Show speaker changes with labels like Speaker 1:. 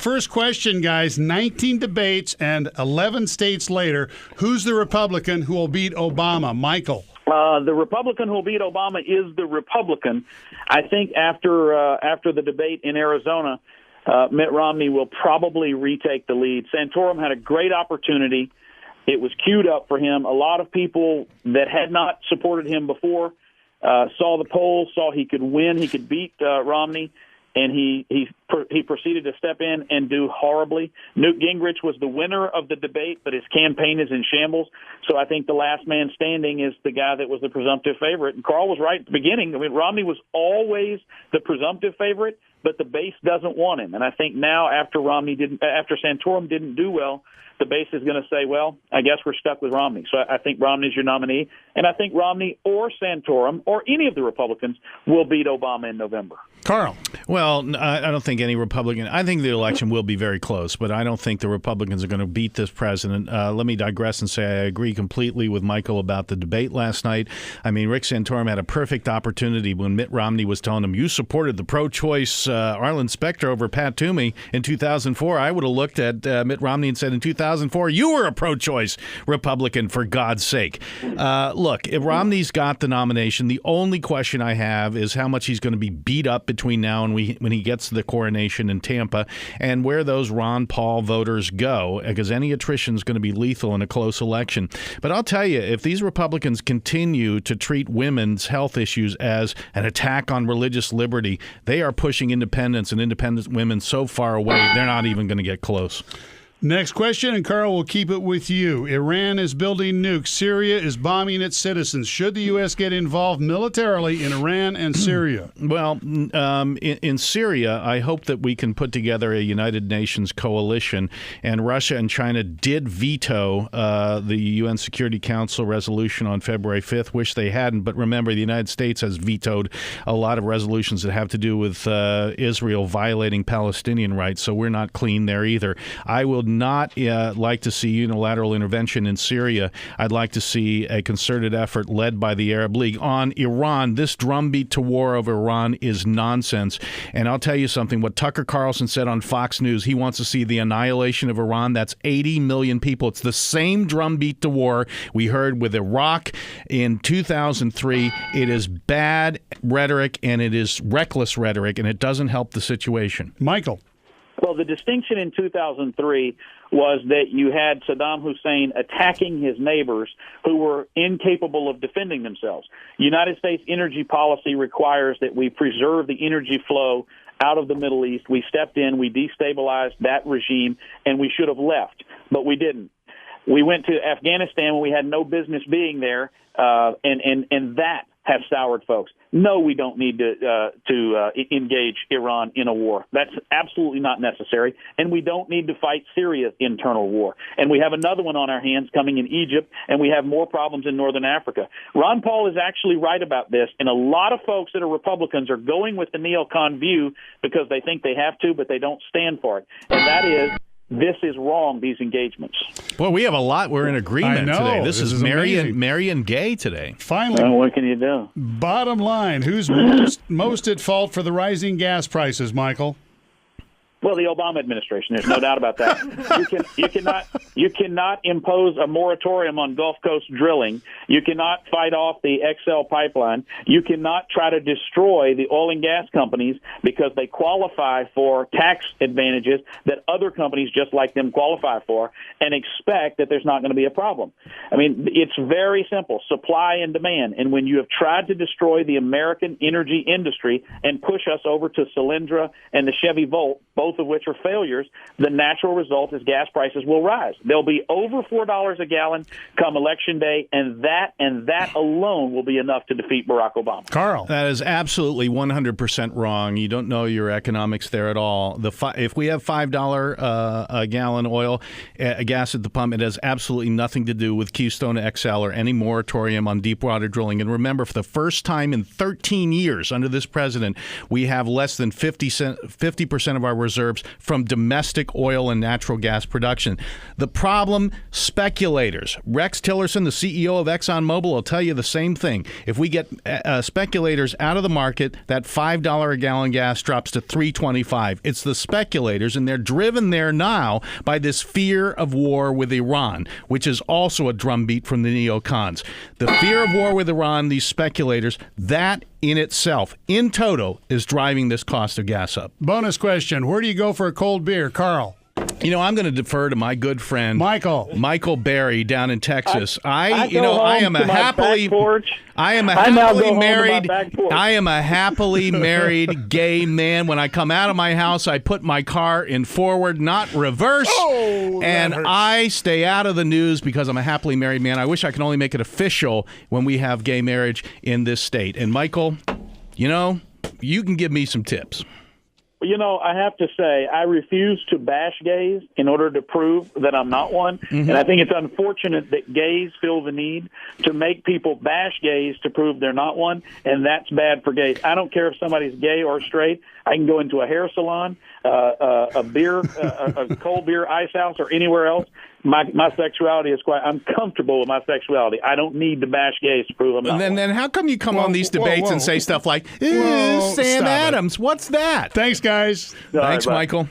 Speaker 1: First question, guys. 19 debates and 11 states later, who's the Republican who will beat Obama? Michael.
Speaker 2: The Republican who will beat Obama is the Republican. I think after the debate in Arizona, Mitt Romney will probably retake the lead. Santorum had a great opportunity. It was queued up for him. A lot of people that had not supported him before saw the polls, saw he could win, he could beat Romney, and he proceeded to step in and do horribly. Newt Gingrich was the winner of the debate, but his campaign is in shambles. So I think the last man standing is the guy that was the presumptive favorite. And Carl was right at the beginning. I mean, Romney was always the presumptive favorite, but the base doesn't want him. And I think now after Santorum didn't do well, the base is going to say, well, I guess we're stuck with Romney. So I think Romney's your nominee, and I think Romney or Santorum or any of the Republicans will beat Obama in November.
Speaker 1: Carl.
Speaker 3: Well, I don't think any Republican. I think the election will be very close, but I don't think the Republicans are going to beat this president. Let me digress and say I agree completely with Michael about the debate last night. I mean, Rick Santorum had a perfect opportunity when Mitt Romney was telling him, you supported the pro-choice Arlen Specter over Pat Toomey in 2004. I would have looked at Mitt Romney and said, in 2004, you were a pro-choice Republican, for God's sake. Look, if Romney's got the nomination, the only question I have is how much he's going to be beat up between now and when he gets to the coronation in Tampa, and where those Ron Paul voters go, because any attrition is going to be lethal in a close election. But I'll tell you, if these Republicans continue to treat women's health issues as an attack on religious liberty, they are pushing independence and independent women so far away, they're not even going to get close.
Speaker 1: Next question, and Carl, will keep it with you. Iran is building nukes. Syria is bombing its citizens. Should the U.S. get involved militarily in Iran and Syria?
Speaker 3: Well, in Syria, I hope that we can put together a United Nations coalition, and Russia and China did veto the UN Security Council resolution on February 5th. Wish they hadn't, but remember, the United States has vetoed a lot of resolutions that have to do with Israel violating Palestinian rights, so we're not clean there either. I will not like to see unilateral intervention in Syria. I'd like to see a concerted effort led by the Arab League. On Iran, this drumbeat to war over Iran is nonsense. And I'll tell you something, what Tucker Carlson said on Fox News, he wants to see the annihilation of Iran. That's 80 million people. It's the same drumbeat to war we heard with Iraq in 2003. It is bad rhetoric, and it is reckless rhetoric, and it doesn't help the situation.
Speaker 1: Michael.
Speaker 2: Well, the distinction in 2003 was that you had Saddam Hussein attacking his neighbors who were incapable of defending themselves. United States energy policy requires that we preserve the energy flow out of the Middle East. We stepped in, we destabilized that regime, and we should have left, but we didn't. We went to Afghanistan when we had no business being there, and that has soured folks. No, we don't need to engage Iran in a war. That's absolutely not necessary. And we don't need to fight Syria's internal war. And we have another one on our hands coming in Egypt, and we have more problems in northern Africa. Ron Paul is actually right about this, and a lot of folks that are Republicans are going with the neocon view because they think they have to, but they don't stand for it. And that is, this is wrong, these engagements.
Speaker 3: Well, we have a lot. We're in agreement today. This is Marion Gay today.
Speaker 1: Finally.
Speaker 2: Well, what can you do?
Speaker 1: Bottom line, who's most at fault for the rising gas prices, Michael?
Speaker 2: Well, the Obama administration. There's no doubt about that. You cannot impose a moratorium on Gulf Coast drilling. You cannot fight off the XL pipeline. You cannot try to destroy the oil and gas companies because they qualify for tax advantages that other companies just like them qualify for, and expect that there's not going to be a problem. I mean, it's very simple, supply and demand. And when you have tried to destroy the American energy industry and push us over to Solyndra and the Chevy Volt, both of which are failures, the natural result is gas prices will rise. They'll be over $4 a gallon come Election Day, and that alone will be enough to defeat Barack Obama.
Speaker 1: Carl.
Speaker 3: That is absolutely 100% wrong. You don't know your economics there at all. If we have $5 a gallon oil, gas at the pump, it has absolutely nothing to do with Keystone XL or any moratorium on deep water drilling. And remember, for the first time in 13 years under this president, we have less than 50% of our reserves reserves from domestic oil and natural gas production. The problem, speculators. Rex Tillerson, the CEO of ExxonMobil, will tell you the same thing. If we get speculators out of the market, that $5 a gallon gas drops to $3.25. It's the speculators, and they're driven there now by this fear of war with Iran, which is also a drumbeat from the neocons. The fear of war with Iran, these speculators, that in itself, in toto, is driving this cost of gas up.
Speaker 1: Bonus question. Where do you go for a cold beer? Carl.
Speaker 3: I'm going to defer to my good friend Michael Berry down in Texas. I am a happily married gay man. When I come out of my house, I put my car in forward, not reverse, and I stay out of the news because I'm a happily married man. I wish I could only make it official when we have gay marriage in this state. And Michael, you can give me some tips.
Speaker 2: I have to say, I refuse to bash gays in order to prove that I'm not one. Mm-hmm. And I think it's unfortunate that gays feel the need to make people bash gays to prove they're not one, and that's bad for gays. I don't care if somebody's gay or straight. I can go into a hair salon, a cold beer ice house, or anywhere else. My sexuality is I'm comfortable with my sexuality. I don't need to bash gays to prove I'm not one.
Speaker 3: Then how come you come on these debates and say stuff like, Sam Adams, what's that?
Speaker 1: Thanks, guys.
Speaker 3: Thanks, Michael.